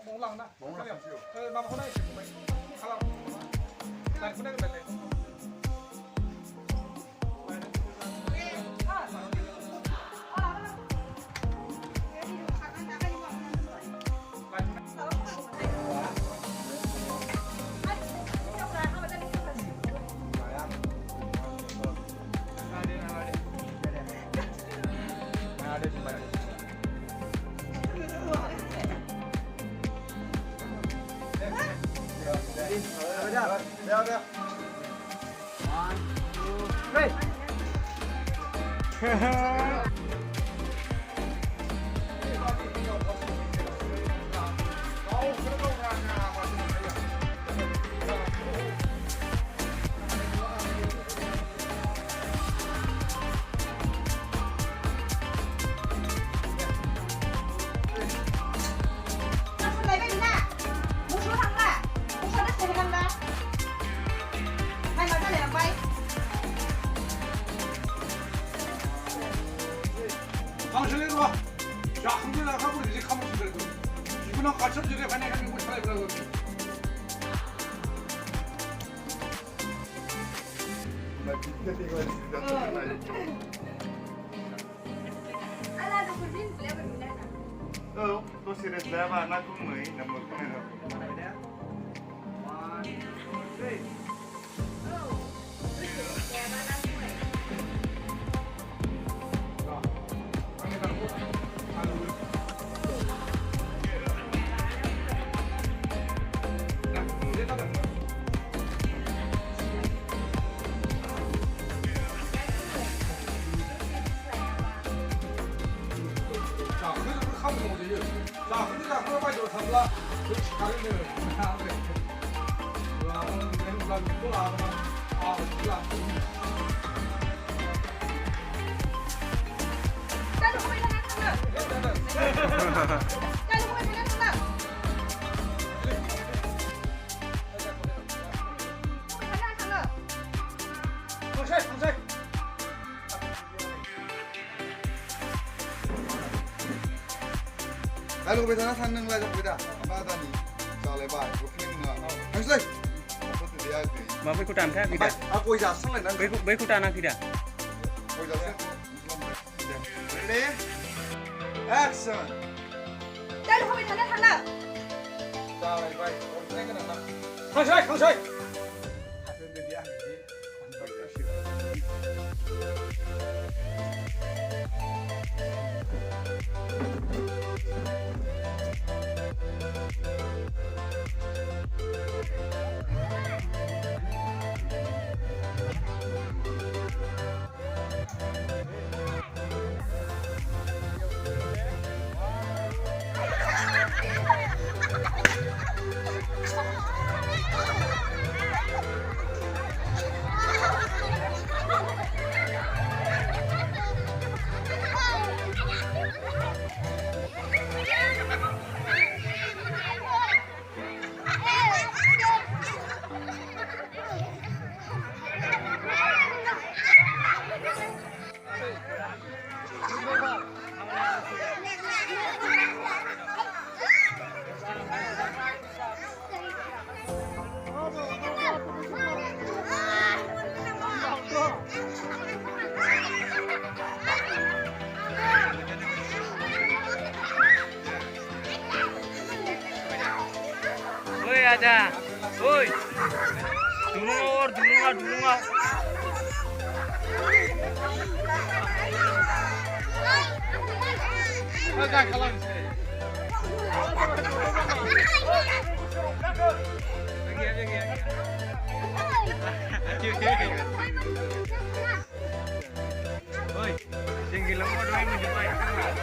bóng lăng đó. Bóng lăng siêu. Mà hôm nay thì mình khá là này hôm nay cái này. Đeo. 1, 2, 3. 당신이 와. 야, 한국에 나가고 이제 가면 되는 거. 이분은 같이 저래 반에 가는 거 잘 그러고. 나 진짜 이거 진짜 Ala, aku pun lewat mana? Tôi xin được giá và nó cũng mới là một cái này rồi. 자, 그래서 그렇게 하면 되지. 자, 흔들다 하나 빠져 잡라. 그렇지, 가겠네. 아, 그래. 와, 오늘 내가 또 나가면 아, 몰라. Kalau kau main sana, kalau kau main sana, sana. 당신. Lalu ke sana sanang lah beda. Apa tadi? Soalnya bah, bukan nggak. Harus lagi. Apa tuh dia? Mà với cô Tràm khác gì đã? Aku ijazah sang lah nanti. Với cô Tràm nào gì đã? Aku ijazah. Ready? Action. Kalau kau main sana. Soalnya bah, bukan nggak. 당신. Itu dia. Oi aja. Oi. Dulunga. Hadi kalan. Oi. Tinggi lemah doang menjadi.